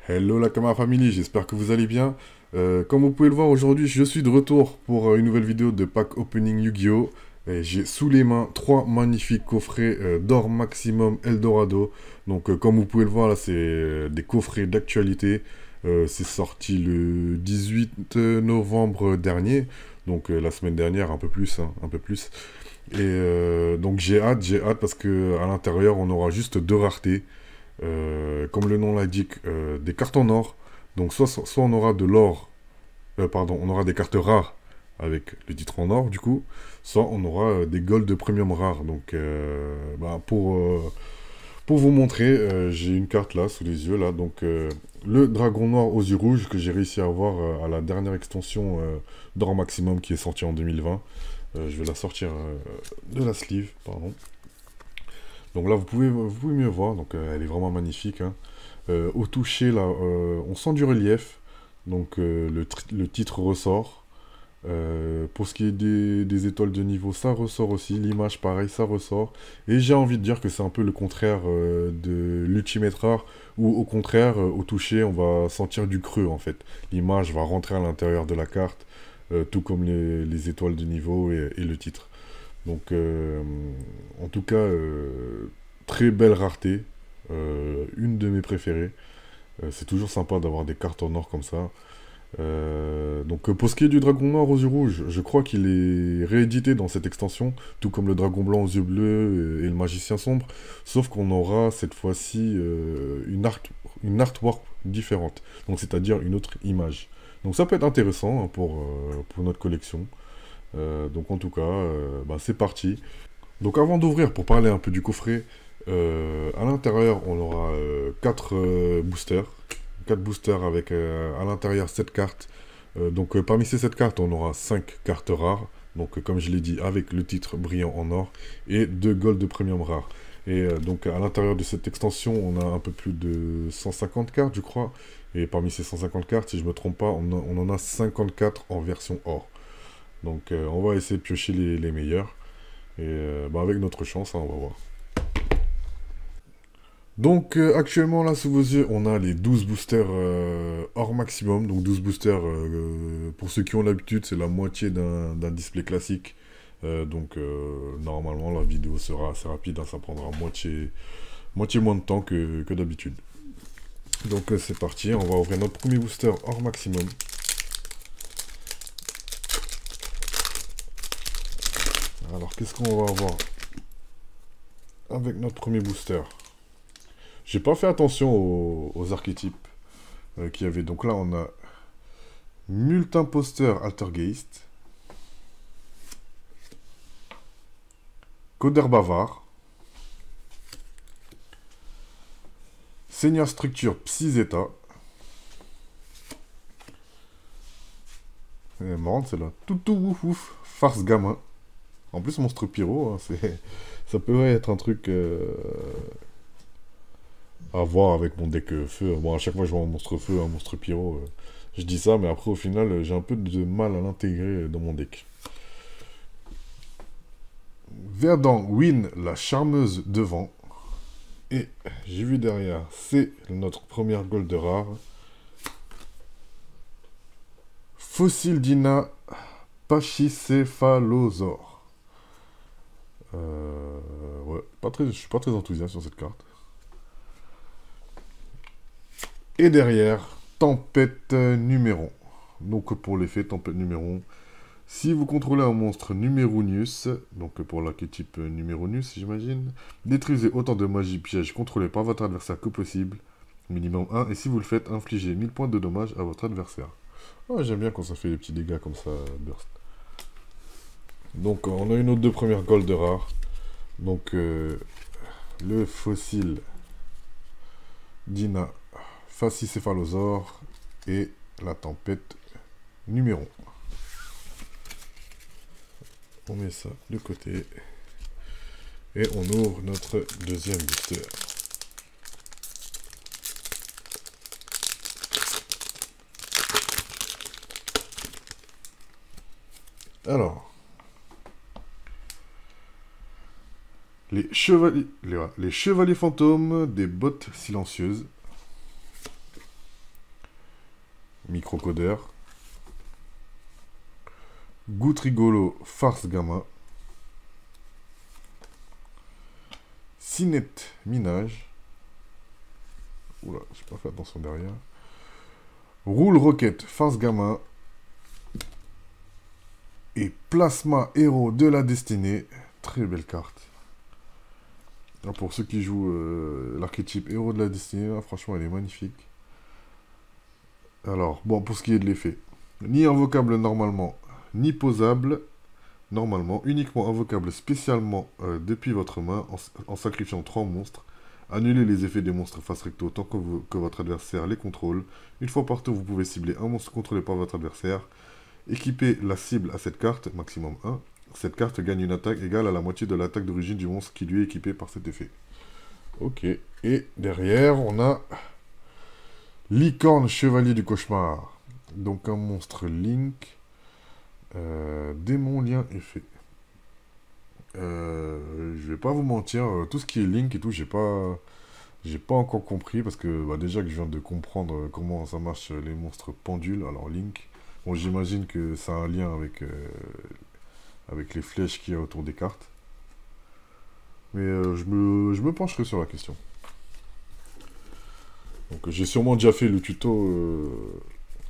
Hello la Kama Family, j'espère que vous allez bien. Comme vous pouvez le voir aujourd'hui, je suis de retour pour une nouvelle vidéo de pack opening Yu-Gi-Oh! Et j'ai sous les mains trois magnifiques coffrets d'or maximum Eldorado. Donc comme vous pouvez le voir là, c'est des coffrets d'actualité. C'est sorti le 18 novembre dernier, donc la semaine dernière, un peu plus, hein, un peu plus. Et donc j'ai hâte parce que à l'intérieur on aura juste deux raretés. Comme le nom l'indique, des cartes en or. Donc soit on aura de l'or, pardon, on aura des cartes rares avec le titre en or du coup, soit on aura des gold de premium rares. Donc pour vous montrer, j'ai une carte là sous les yeux là, donc le dragon noir aux yeux rouges que j'ai réussi à avoir à la dernière extension d'or maximum qui est sortie en 2020. Je vais la sortir de la sleeve, pardon. Donc là, vous pouvez mieux voir. Donc elle est vraiment magnifique, hein. Au toucher, là, on sent du relief. Donc le titre ressort. Pour ce qui est des étoiles de niveau, ça ressort aussi. L'image, pareil, ça ressort. Et j'ai envie de dire que c'est un peu le contraire de l'Ultimate Rare, où au contraire, au toucher, on va sentir du creux, en fait. L'image va rentrer à l'intérieur de la carte, tout comme les étoiles de niveau et le titre. Donc, en tout cas, très belle rareté. Une de mes préférées. C'est toujours sympa d'avoir des cartes en or comme ça. Donc, pour ce qui est du dragon noir aux yeux rouges, je crois qu'il est réédité dans cette extension, tout comme le dragon blanc aux yeux bleus et le magicien sombre. Sauf qu'on aura cette fois-ci une artwork différente. Donc, c'est-à-dire une autre image. Donc, ça peut être intéressant hein, pour notre collection. Donc en tout cas, c'est parti. Donc avant d'ouvrir, pour parler un peu du coffret, à l'intérieur, on aura 4 boosters. 4 boosters avec à l'intérieur 7 cartes. Donc parmi ces 7 cartes, on aura 5 cartes rares. Donc comme je l'ai dit, avec le titre brillant en or. Et 2 gold de premium rares. Et donc à l'intérieur de cette extension, on a un peu plus de 150 cartes, je crois. Et parmi ces 150 cartes, si je ne me trompe pas, on en a 54 en version or. Donc on va essayer de piocher les meilleurs. Et avec notre chance, hein, on va voir. Donc actuellement là sous vos yeux, on a les 12 boosters hors maximum. Donc 12 boosters, pour ceux qui ont l'habitude, c'est la moitié d'un display classique. Donc normalement la vidéo sera assez rapide, hein, ça prendra moitié moins de temps que d'habitude. Donc c'est parti, on va ouvrir notre premier booster hors maximum. Alors qu'est-ce qu'on va avoir avec notre premier booster? J'ai pas fait attention aux archétypes qu'il y avait. Donc là, on a Multimposter Altergeist, Codeur Bavard, Seigneur Structure Psy-Zeta. Elle est marrante celle-là. Toutou ouf ouf, Farce Gamin. En plus, Monstre Pyro, hein, ça peut être un truc à voir avec mon deck feu. Bon, à chaque fois, je vois un monstre feu, un monstre pyro. Je dis ça, mais après, au final, j'ai un peu de mal à l'intégrer dans mon deck. Verdant Win, la charmeuse devant. Et j'ai vu derrière, c'est notre première gold rare. Fossile Dina Pachycéphalosaure. Ouais, je suis pas très enthousiaste sur cette carte. Et derrière, Tempête Numéron. Donc pour l'effet Tempête Numéron, si vous contrôlez un monstre Numéronius, donc pour l'archétype Numéronius j'imagine, détruisez autant de magie piège contrôlée par votre adversaire que possible, minimum 1, et si vous le faites, infligez 1000 points de dommages à votre adversaire. Oh, j'aime bien quand ça fait des petits dégâts comme ça, burst. Donc on a une autre de première gold rare. Donc le fossile Dina Pachycéphalosaure et la tempête Numéron. On met ça de côté. Et on ouvre notre deuxième booster. Alors, les chevaliers fantômes des bottes silencieuses. Microcodeur. Goutte rigolo, farce gamin. Cinette minage. Oula, j'ai pas fait attention derrière. Roule roquette, farce gamin. Et plasma héros de la destinée. Très belle carte. Alors, pour ceux qui jouent l'archétype héros de la destinée, là, franchement, elle est magnifique. Alors, bon, pour ce qui est de l'effet. Ni invocable normalement, ni posable normalement. Uniquement invocable spécialement depuis votre main en sacrifiant 3 monstres. Annulez les effets des monstres face recto tant que votre adversaire les contrôle. Une fois par tour, vous pouvez cibler un monstre contrôlé par votre adversaire. Équipez la cible à cette carte, maximum 1. Cette carte gagne une attaque égale à la moitié de l'attaque d'origine du monstre qui lui est équipé par cet effet. Ok. Et derrière, on a Licorne Chevalier du Cauchemar. Donc un monstre Link. Démon lien effet. Je vais pas vous mentir, tout ce qui est Link et tout, j'ai pas encore compris parce que bah, déjà que je viens de comprendre comment ça marche les monstres pendules. Alors Link, bon j'imagine que ça a un lien avec les flèches qu'il y a autour des cartes. Mais je me pencherai sur la question. Donc j'ai sûrement déjà fait le tuto.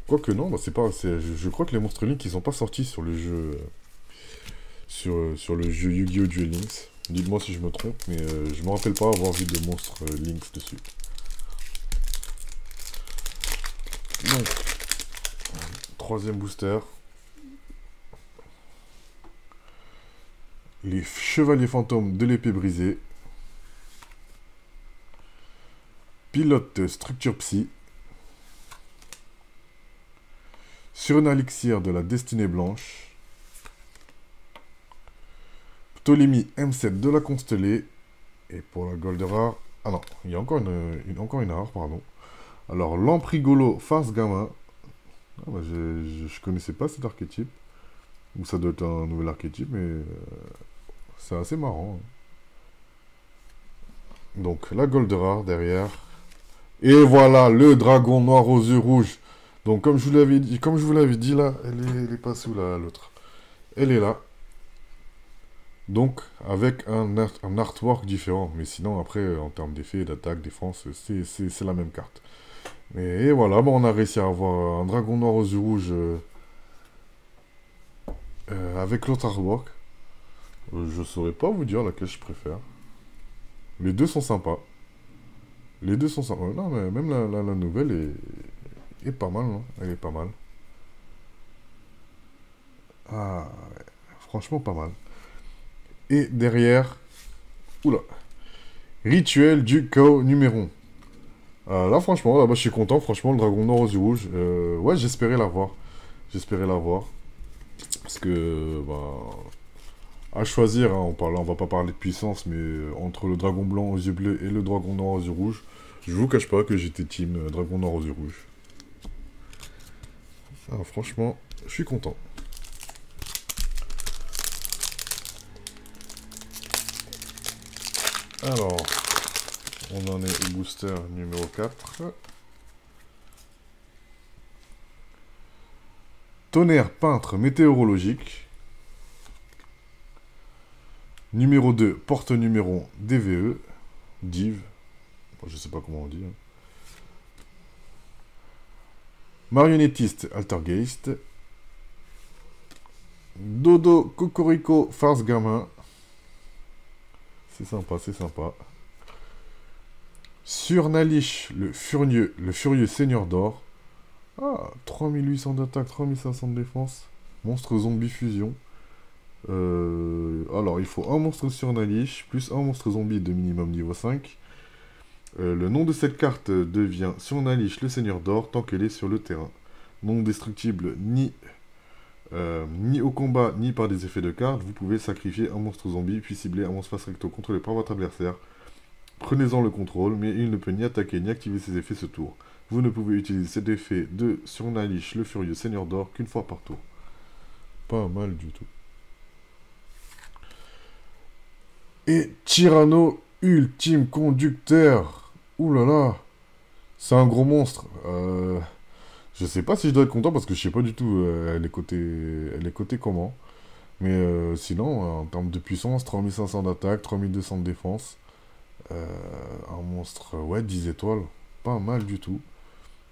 Quoique non, bah, c'est pas. Je crois que les monstres Link ils sont pas sortis sur le jeu. Sur le jeu Yu-Gi-Oh! Duel Links. Dites-moi si je me trompe, mais je me rappelle pas avoir vu de monstres Links dessus. Donc, troisième booster. Les chevaliers fantômes de l'épée brisée. Pilote structure psy. Sur un élixir de la destinée blanche. Ptolémie M7 de la constellée. Et pour la gold rare... Ah non, il y a encore une rare, pardon. Alors, Lamprigolo farce gamin. Ah bah, je connaissais pas cet archétype. Ou ça doit être un nouvel archétype, mais... c'est assez marrant. Donc, la gold rare derrière. Et voilà, le dragon noir aux yeux rouges. Donc, comme je vous l'avais dit, là, elle est pas sous l'autre. Elle est là. Donc, avec un artwork différent. Mais sinon, après, en termes d'effet, d'attaque, défense, c'est la même carte. Et voilà, bon, on a réussi à avoir un dragon noir aux yeux rouges avec l'autre artwork. Je saurais pas vous dire laquelle je préfère. Les deux sont sympas. Les deux sont sympas. Non, mais même la nouvelle est pas mal, hein. Elle est pas mal. Ah, ouais. Franchement, pas mal. Et derrière... Oula. Rituel du chaos numéro 1. Là, franchement, là-bas, je suis content. Franchement, le dragon noir aux yeux rouges. Ouais, j'espérais l'avoir. J'espérais l'avoir. Parce que, bah... à choisir, hein, on va pas parler de puissance, mais entre le dragon blanc aux yeux bleus et le dragon noir aux yeux rouges, je vous cache pas que j'étais team dragon noir aux yeux rouges. Ah, franchement, je suis content. Alors, on en est au booster numéro 4. Tonnerre peintre météorologique. Numéro 2, porte numéro DVE. Div. Bon, je sais pas comment on dit. Hein. Marionnettiste Altergeist. Dodo Cocorico farce gamin. C'est sympa, c'est sympa. Sur Nalish, le furieux seigneur d'or. Ah, 3800 d'attaque, 3500 de défense. Monstre zombie fusion. Alors, il faut un monstre sur Nalish, plus un monstre zombie de minimum niveau 5. Le nom de cette carte devient sur Nalish, le seigneur d'or, tant qu'elle est sur le terrain. Non destructible ni au combat, ni par des effets de carte. Vous pouvez sacrifier un monstre zombie, puis cibler un monstre face recto contrôlé par votre adversaire. Prenez-en le contrôle, mais il ne peut ni attaquer ni activer ses effets ce tour. Vous ne pouvez utiliser cet effet de sur Nalish, le furieux seigneur d'or, qu'une fois par tour. Pas mal du tout. Et Tyranno ultime conducteur. Ouh là là. C'est un gros monstre. Je sais pas si je dois être content parce que je sais pas du tout elle est cotée comment. Mais sinon, en termes de puissance, 3500 d'attaque, 3200 de défense. Euh, un monstre, ouais, 10 étoiles. Pas mal du tout.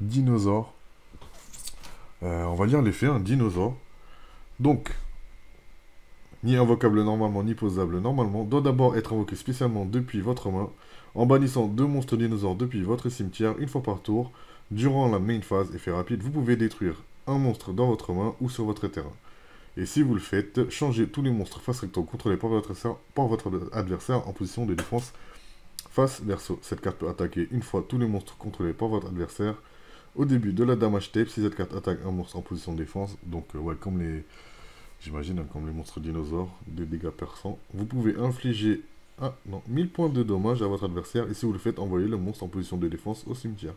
Dinosaure. On va lire l'effet, un dinosaure. Donc, ni invocable normalement, ni posable normalement, doit d'abord être invoqué spécialement depuis votre main, en bannissant deux monstres dinosaures depuis votre cimetière une fois par tour. Durant la main phase, effet rapide, vous pouvez détruire un monstre dans votre main ou sur votre terrain. Et si vous le faites, changez tous les monstres face recto contrôlés par votre adversaire en position de défense face verso. Cette carte peut attaquer une fois tous les monstres contrôlés par votre adversaire. Au début de la damage tape, si cette carte attaque un monstre en position de défense, donc ouais, comme les... J'imagine hein, comme les monstres dinosaures, des dégâts perçants, vous pouvez infliger 1000 points de dommage à votre adversaire, et si vous le faites, envoyez le monstre en position de défense au cimetière.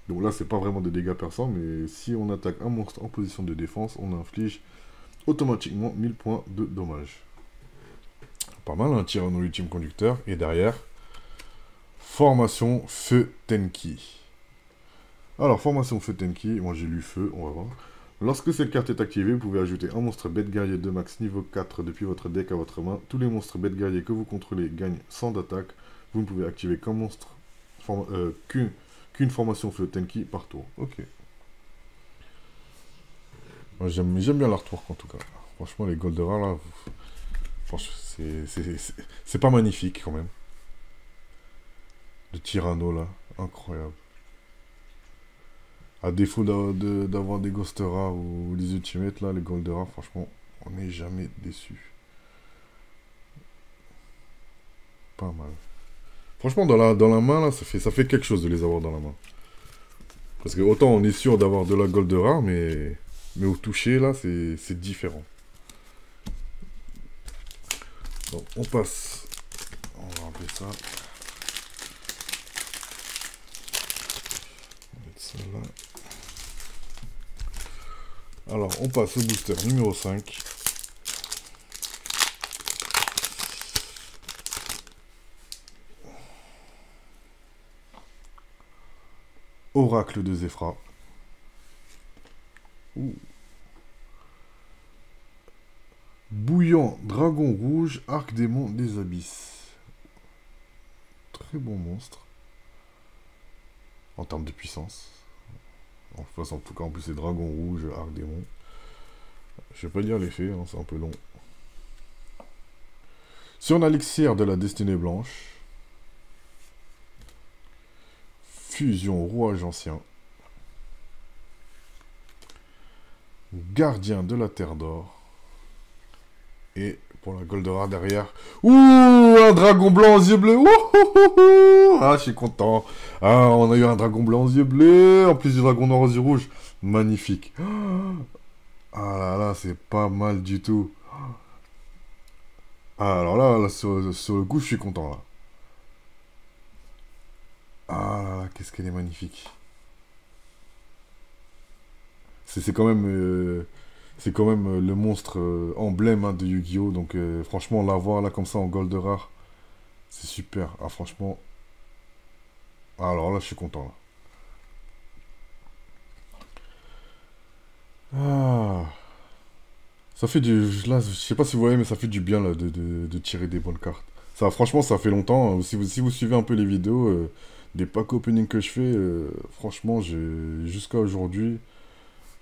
Donc là, c'est pas vraiment des dégâts perçants, mais si on attaque un monstre en position de défense, on inflige automatiquement 1000 points de dommage. Pas mal, un Tyranno ultime conducteur, et derrière, formation Feu Tenki. Alors, formation Feu Tenki, moi j'ai lu Feu, on va voir. Lorsque cette carte est activée, vous pouvez ajouter un monstre bête guerrier de max niveau 4 depuis votre deck à votre main. Tous les monstres bête guerriers que vous contrôlez gagnent 100 d'attaque. Vous ne pouvez activer qu'un monstre, qu'une formation Feu Tenki par tour. Ok. J'aime bien l'artwork en tout cas. Franchement, les Goldera là, franchement, c'est pas magnifique quand même. Le Tyranno là, incroyable. À défaut d'avoir des Ghostera ou des Ultimates, là, les Goldera, franchement, on n'est jamais déçu. Pas mal. Franchement, dans la main, là, ça fait quelque chose de les avoir dans la main. Parce que autant on est sûr d'avoir de la Goldera, mais au toucher, là, c'est différent. Donc, on passe. On va enlever ça. On va mettre ça là. Alors, on passe au booster numéro 5. Oracle de Zefra. Ouh. Bouillant, dragon rouge, arc démon des abysses. Très bon monstre. En termes de puissance. En tout cas, en plus, c'est dragon rouge, arc démon. Je vais pas lire l'effet, hein, c'est un peu long. Sur l'élixir de la destinée blanche. Fusion rouage ancien. Gardien de la terre d'or. Et pour la Goldera derrière. Ouh, un dragon blanc aux yeux bleus. Ouh, ah, je suis content. Ah, on a eu un dragon blanc aux yeux bleus. En plus du dragon noir aux yeux rouges. Magnifique. Ah là là, c'est pas mal du tout. Ah, alors là, sur le coup, je suis content là. Ah, qu'est-ce qu'elle est magnifique. C'est quand même, le monstre emblème hein, de Yu-Gi-Oh! Donc franchement, l'avoir là comme ça en gold rare, c'est super. Ah franchement, ah, alors là, je suis content là. Ah, ça fait du, là, je sais pas si vous voyez, mais ça fait du bien là de tirer des bonnes cartes. Ça, franchement, ça fait longtemps. Hein. Si vous suivez un peu les vidéos, des pack opening que je fais, franchement, jusqu'à aujourd'hui.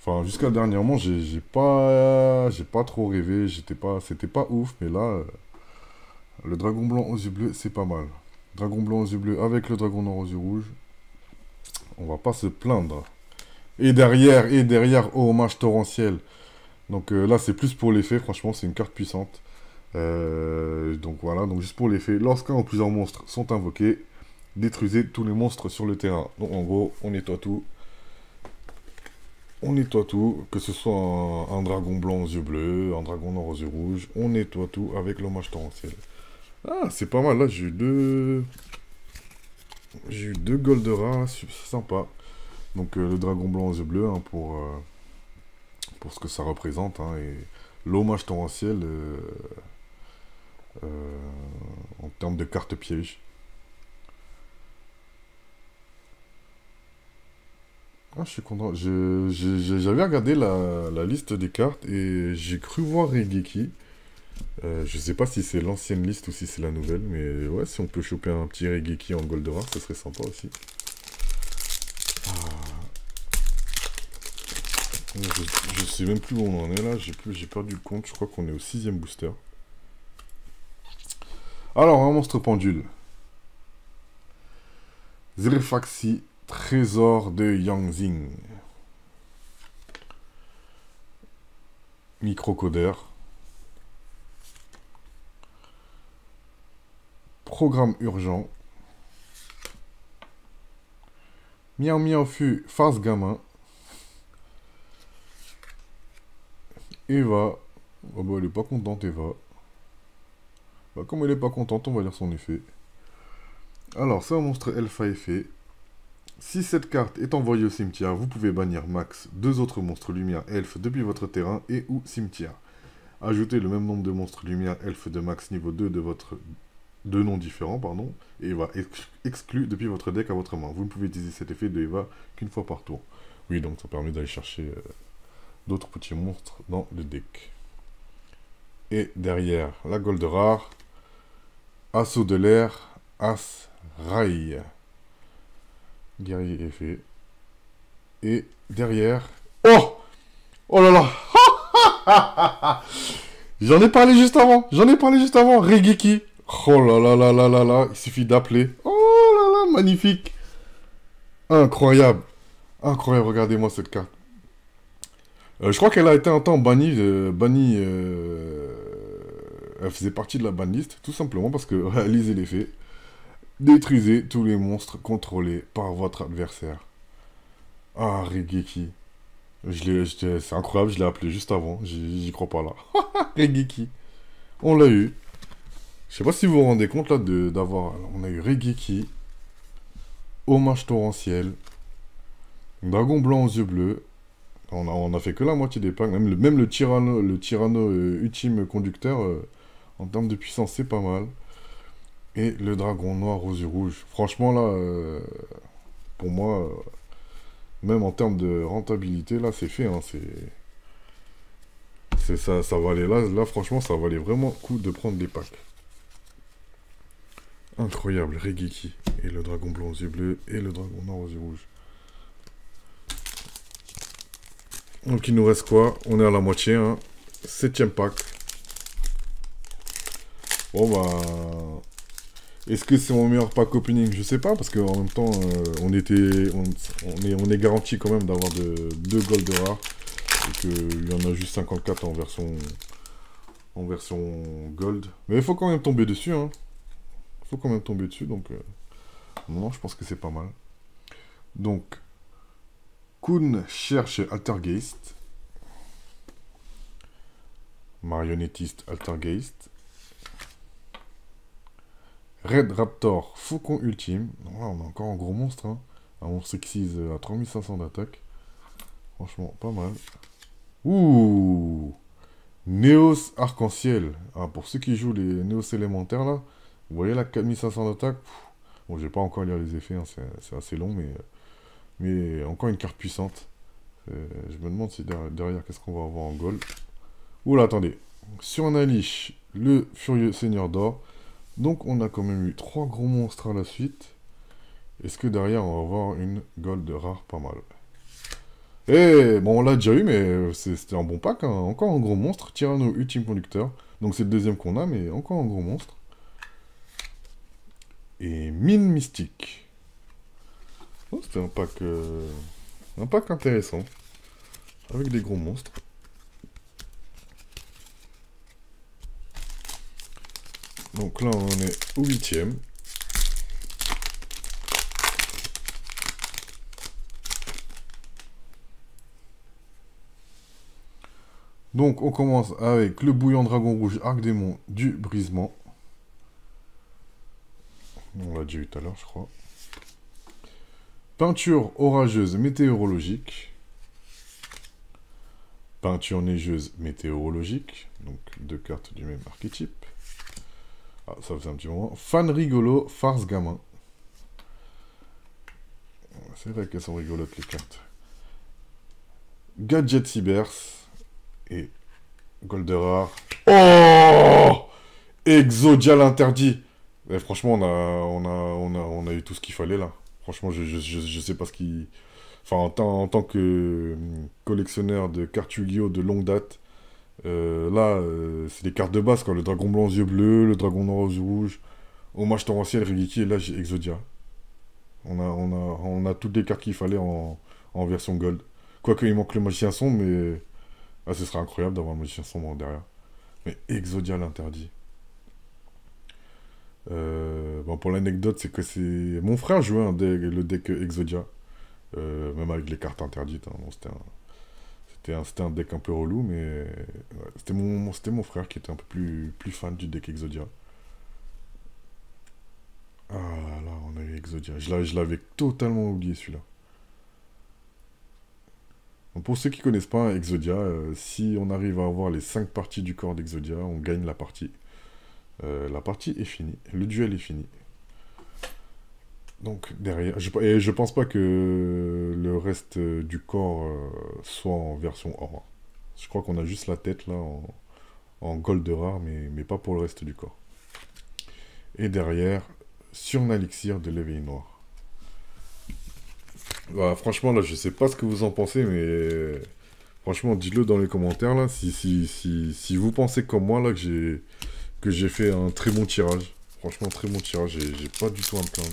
Enfin, jusqu'à dernièrement, j'ai pas trop rêvé, c'était pas ouf, mais là, le dragon blanc aux yeux bleus, c'est pas mal. Dragon blanc aux yeux bleus avec le dragon noir aux yeux rouges, on va pas se plaindre. Et derrière, oh, hommage torrentiel. Donc là, c'est plus pour l'effet, franchement, c'est une carte puissante. Donc voilà, donc juste pour l'effet, lorsqu'un ou plusieurs monstres sont invoqués, détruisez tous les monstres sur le terrain. Donc en gros, on nettoie tout. On nettoie tout, que ce soit un dragon blanc aux yeux bleus, un dragon noir aux yeux rouges, on nettoie tout avec l'hommage torrentiel. Ah, c'est pas mal, là j'ai eu deux... J'ai eu deux Goldera, sympa. Donc le dragon blanc aux yeux bleus, hein, pour ce que ça représente, hein, et l'hommage torrentiel en termes de carte piège. Ah, je suis content. J'avais regardé la liste des cartes et j'ai cru voir Regeki. Je sais pas si c'est l'ancienne liste ou si c'est la nouvelle, mais ouais, si on peut choper un petit Regeki en gold rare, ça serait sympa aussi. Je sais même plus où on en est là, j'ai perdu le compte, je crois qu'on est au 6ème booster. Alors, un monstre pendule. Zerifaxi, trésor de Yangzing. Microcodeur. Programme urgent. Miao Miao Fu, face gamin. Eva. Oh bah elle est pas contente Eva. Bah comme elle est pas contente, on va lire son effet. Alors c'est un monstre elfe à effet. Si cette carte est envoyée au cimetière, vous pouvez bannir max 2 autres monstres lumière elfe depuis votre terrain et ou cimetière. Ajoutez le même nombre de monstres lumière elfe de max niveau 2 de votre... deux noms différents, pardon, et Eva exclu depuis votre deck à votre main. Vous ne pouvez utiliser cet effet de Eva qu'une fois par tour. Oui, donc ça permet d'aller chercher d'autres petits monstres dans le deck. Et derrière, la gold rare, assaut de l'air, as, rail. Guerrier effet. Et derrière... Oh! Oh là là! J'en ai parlé juste avant! Regeki! Oh là là là là là là! Il suffit d'appeler. Oh là là, magnifique! Incroyable! Incroyable, regardez-moi cette carte. Je crois qu'elle a été un temps bannie. Elle faisait partie de la banlist, tout simplement parce que, réalisez l'effet. Détruisez tous les monstres contrôlés par votre adversaire. Ah, Regeki. C'est incroyable, je l'ai appelé juste avant. J'y crois pas là. Regeki. On l'a eu. Je sais pas si vous vous rendez compte là d'avoir... On a eu Regeki. Hommage torrentiel. Dragon blanc aux yeux bleus. On a fait que la moitié des packs. Même le Tyranno ultime conducteur, en termes de puissance, c'est pas mal. Et le dragon noir aux yeux rouges. Franchement, là, pour moi, même en termes de rentabilité, là, c'est fait. Hein, ça valait, là, franchement, ça valait vraiment le coup de prendre des packs. Incroyable, Regeki. Et le dragon blanc aux yeux bleus. Et le dragon noir aux yeux rouges. Donc, il nous reste quoi? On est à la moitié, hein. 7ème pack. Bon, bah... Est-ce que c'est mon meilleur pack opening? Je sais pas, parce qu'en même temps, on est garanti quand même d'avoir deux gold rares. Et qu'il y en a juste 54 en version gold. Mais il faut quand même tomber dessus, hein. Il faut quand même tomber dessus, donc... non, je pense que c'est pas mal. Donc, Kun cherche Altergeist. Marionnettiste Altergeist. Red Raptor, Faucon Ultime. Là, on a encore un gros monstre. Hein. Un monstre Xyz à 3500 d'attaque. Franchement, pas mal. Ouh, Néos Arc-en-Ciel. Ah, pour ceux qui jouent les Néos élémentaires, là, vous voyez la 4500 d'attaque. Bon, j'ai pas encore lire les effets, hein, c'est assez long, mais encore une carte puissante. Je me demande si derrière, qu'est-ce qu'on va avoir en gold. Oula, attendez. Sur un Alish, le Furieux Seigneur d'Or. Donc on a quand même eu 3 gros monstres à la suite. Est-ce que derrière on va avoir une gold rare pas mal? Eh, bon on l'a déjà eu mais c'était un bon pack, hein. Encore un gros monstre, Tyranno ultime conducteur. Donc c'est le deuxième qu'on a mais encore un gros monstre. Et mine mystique. Oh, c'était un pack intéressant. Avec des gros monstres. Donc là, on est au 8ème. Donc, on commence avec le bouillant dragon rouge Arc-Démon du brisement. On l'a déjà eu tout à l'heure, je crois. Peinture orageuse météorologique. Peinture neigeuse météorologique. Donc, 2 cartes du même archétype. Ah, ça faisait un petit moment. Fan rigolo, farce gamin. C'est vrai qu'elles sont rigolotes, les cartes. Gadget Cybers et Golderar. Oh, Exodia l'interdit. Eh, franchement, on a eu tout ce qu'il fallait là. Franchement, je sais pas ce qui... Enfin, en tant que collectionneur de cartes Yu-Gi-Oh! De longue date, là, c'est les cartes de base, quoi. Le dragon blanc aux yeux bleus, le dragon noir aux yeux rouges, hommage torrentiel, Rigiki, et là, j'ai Exodia. On a toutes les cartes qu'il fallait en version gold. Quoique, il manque le magicien sombre, mais... Ah, ce serait incroyable d'avoir un magicien sombre derrière. Mais Exodia l'interdit. Bon, pour l'anecdote, c'est que c'est... Mon frère jouait le deck Exodia. Même avec les cartes interdites, hein. Bon, c'était un deck un peu relou, mais ouais, c'était mon frère qui était un peu plus fan du deck Exodia. Ah là là, on a eu Exodia. Je l'avais totalement oublié celui-là. Donc, pour ceux qui connaissent pas Exodia, si on arrive à avoir les 5 parties du corps d'Exodia, on gagne la partie. La partie est finie, le duel est fini. Donc derrière, et je pense pas que le reste du corps soit en version or. Je crois qu'on a juste la tête là en gold rare, mais pas pour le reste du corps. Et derrière, Surnalixir de l'éveil noir. Bah, franchement là, je sais pas ce que vous en pensez, mais franchement, dites-le dans les commentaires là, si vous pensez comme moi là que j'ai fait un très bon tirage. Franchement, très bon tirage, j'ai pas du tout à me plaindre.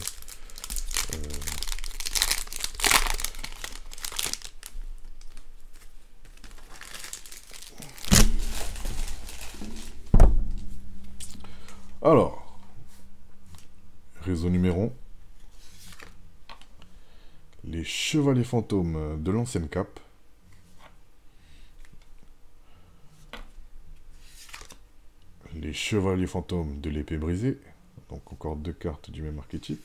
Alors, réseau numéro 1. Les chevaliers fantômes de l'ancienne cape. Les chevaliers fantômes de l'épée brisée. Donc encore 2 cartes du même archétype.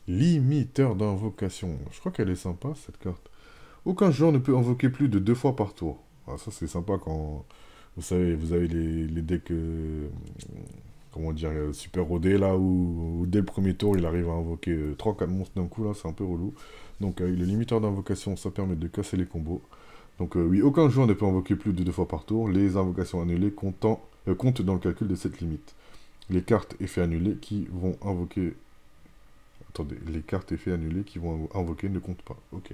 Limiteur d'invocation. Je crois qu'elle est sympa cette carte. Aucun joueur ne peut invoquer plus de 2 fois par tour. Ah, ça c'est sympa quand... Vous savez, vous avez les decks... comment dire, super rodé là où dès le premier tour il arrive à invoquer 3-4 monstres d'un coup là, c'est un peu relou. Donc avec le limiteur d'invocation, ça permet de casser les combos. Donc oui, aucun joueur ne peut invoquer plus de 2 fois par tour. Les invocations annulées comptent dans le calcul de cette limite. Les cartes effets annulés qui vont invoquer... Attendez, les cartes effets annulés qui vont invoquer ne comptent pas. Ok.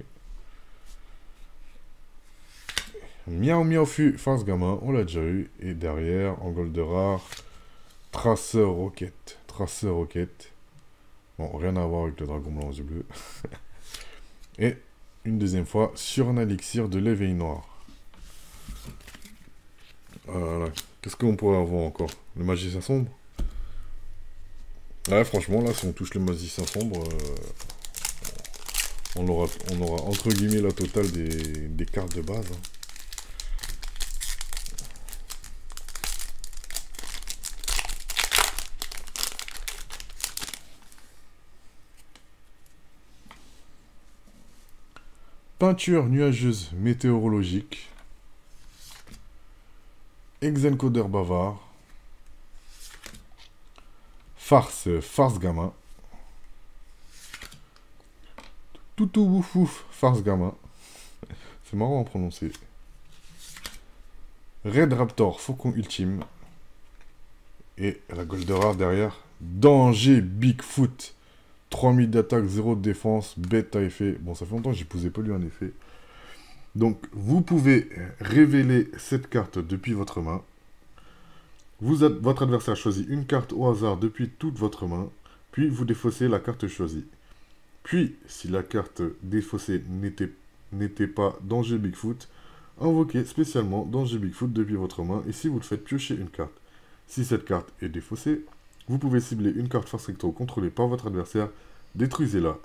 Miao Miao Fu, face gamin, on l'a déjà eu. Et derrière, en gold rare, Traceur Rocket. Traceur Rocket. Bon, rien à voir avec le dragon blanc aux yeux bleus. Et une deuxième fois, sur un élixir de l'éveil noir. Voilà. Qu'est-ce qu'on pourrait avoir encore? Le magicien sombre? Ouais, franchement, là, si on touche le magicien sombre, on aura entre guillemets la totale des cartes de base. Hein. Peinture nuageuse météorologique. Exencodeur bavard. Farce gamin. Toutou ouf ouf, farce gamin. C'est marrant à prononcer. Red Raptor, faucon ultime. Et la gold rare derrière. Danger Bigfoot. 3000 d'attaque, 0 de défense, bête à effet. Bon, ça fait longtemps que j'ai posé pas lui un effet. Donc, vous pouvez révéler cette carte depuis votre main. Votre adversaire choisit une carte au hasard depuis toute votre main. Puis, vous défaussez la carte choisie. Puis, si la carte défaussée n'était pas Danger Bigfoot, invoquez spécialement Danger Bigfoot depuis votre main. Et si vous le faites piocher une carte. Si cette carte est défaussée, vous pouvez cibler une carte Force Recto contrôlée par votre adversaire, détruisez-la.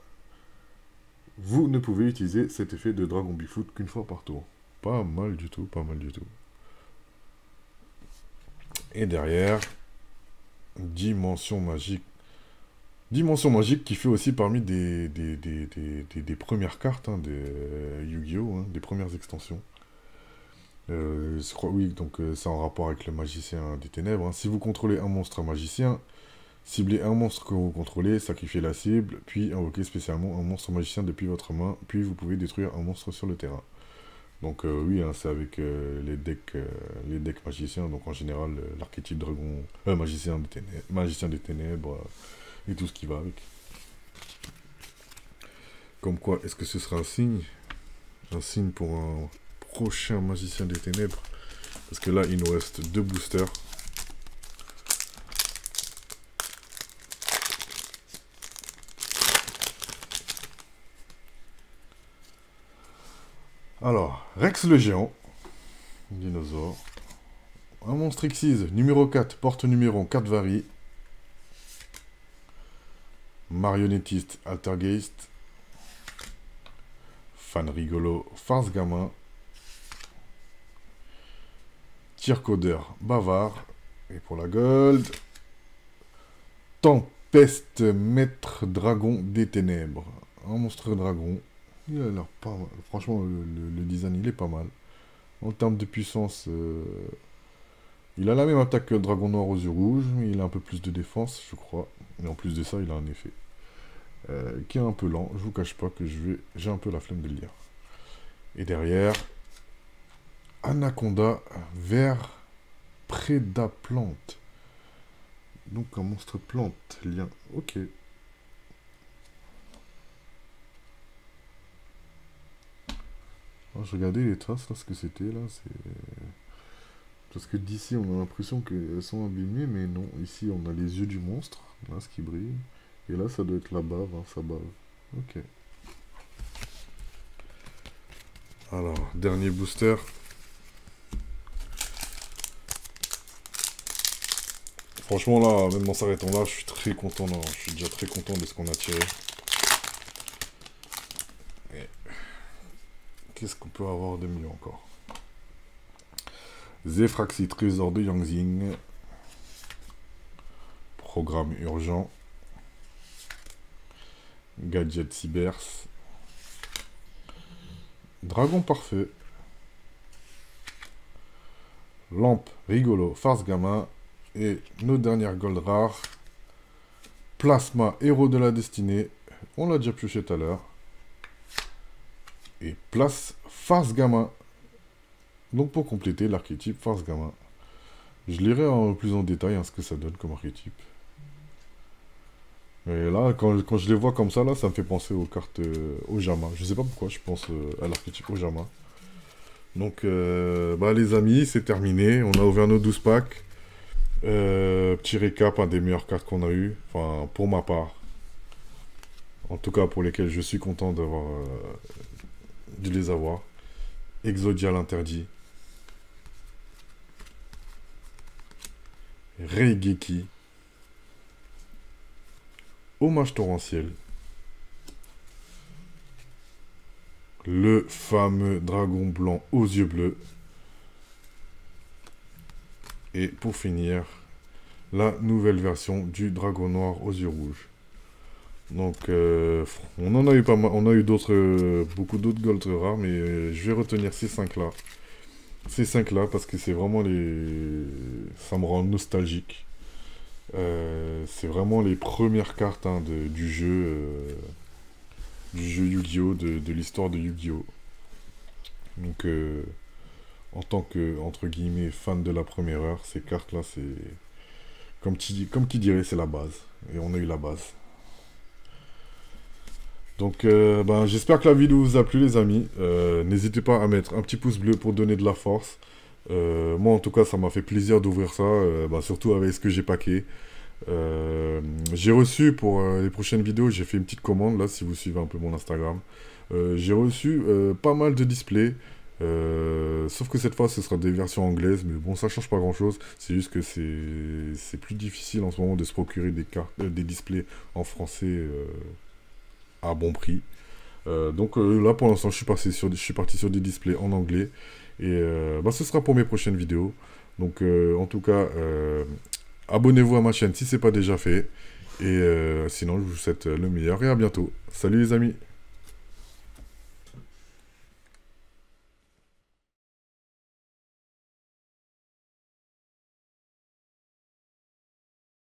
Vous ne pouvez utiliser cet effet de Dragon Bigfoot qu'une fois par tour. Pas mal du tout, pas mal du tout. Et derrière, Dimension Magique. Dimension Magique qui fait aussi parmi des premières cartes hein, des Yu-Gi-Oh! Hein, des premières extensions. Je crois, oui, donc c'est en rapport avec le magicien des ténèbres. Hein. Si vous contrôlez un monstre magicien, ciblez un monstre que vous contrôlez, sacrifiez la cible, puis invoquez spécialement un monstre magicien depuis votre main, puis vous pouvez détruire un monstre sur le terrain. Donc oui, hein, c'est avec les decks magiciens. Donc en général, l'archétype dragon, magicien des ténèbres et tout ce qui va avec. Comme quoi, est-ce que ce sera un signe? Un signe pour un prochain magicien des ténèbres? Parce que là, il nous reste 2 boosters. Alors, Rex le géant, dinosaure. Un monstre Xyz, numéro 4, porte numéro 4 varie. Marionnettiste, Altergeist. Fan rigolo, farce gamin. Tircodeur, bavard. Et pour la gold, Tempeste, maître dragon des ténèbres. Un monstre dragon. Il a l'air pas mal. Franchement, le design, il est pas mal. En termes de puissance, il a la même attaque que le dragon noir aux yeux rouges, mais il a un peu plus de défense, je crois. Et en plus de ça, il a un effet qui est un peu lent. Je vous cache pas que j'ai un peu la flemme de le lire. Et derrière, Anaconda, vert, prédaplante. Donc un monstre plante, lien. Ok. Alors, je regardais les traces, là, ce que c'était, là, c'est... Parce que d'ici, on a l'impression qu'elles sont abîmées, mais non. Ici, on a les yeux du monstre, là, ce qui brille. Et là, ça doit être la bave, hein, ça bave. Ok. Alors, dernier booster. Franchement, là, même en s'arrêtant là, je suis très content. Là. Je suis déjà très content de ce qu'on a tiré. Qu'est-ce qu'on peut avoir de mieux encore? Zefraxi, trésor de Yangzing. Programme urgent. Gadget Cybers. Dragon parfait. Lampe rigolo, farce gamin. Et nos dernières gold rares. Plasma, héros de la destinée. On l'a déjà pioché tout à l'heure. Et farce gamin. Donc pour compléter l'archétype farce gamin. Je lirai plus en détail ce que ça donne comme archétype. Et là, quand je les vois comme ça, là, ça me fait penser aux cartes Ojama. Je sais pas pourquoi je pense à l'archétype Ojama. Donc, les amis, c'est terminé. On a ouvert nos 12 packs. Petit récap, des meilleures cartes qu'on a eues. Enfin, pour ma part. En tout cas, pour lesquelles je suis content de les avoir. Exodial interdit. Reigeki. Hommage torrentiel. Le fameux dragon blanc aux yeux bleus. Et pour finir, la nouvelle version du dragon noir aux yeux rouges. Donc, on en a eu pas mal, on a eu beaucoup d'autres gold rares, mais je vais retenir ces 5 là. Ces 5 là, parce que c'est vraiment ça me rend nostalgique. C'est vraiment les premières cartes du jeu Yu-Gi-Oh! De l'histoire de Yu-Gi-Oh! Donc, en tant que, entre guillemets, fan de la première heure, ces cartes-là, c'est... Comme qui dirait, c'est la base. Et on a eu la base. Donc, j'espère que la vidéo vous a plu, les amis. N'hésitez pas à mettre un petit pouce bleu pour donner de la force. Moi, en tout cas, ça m'a fait plaisir d'ouvrir ça, surtout avec ce que j'ai packé. J'ai reçu, pour les prochaines vidéos, j'ai fait une petite commande, là, si vous suivez un peu mon Instagram. J'ai reçu pas mal de displays. Sauf que cette fois, ce sera des versions anglaises. Mais bon, ça change pas grand-chose. C'est juste que c'est plus difficile en ce moment de se procurer des displays en français à bon prix. Donc là, pour l'instant, je suis parti sur des displays en anglais. Et ce sera pour mes prochaines vidéos. Donc, en tout cas, abonnez-vous à ma chaîne si ce n'est pas déjà fait. Et sinon, je vous souhaite le meilleur et à bientôt. Salut les amis!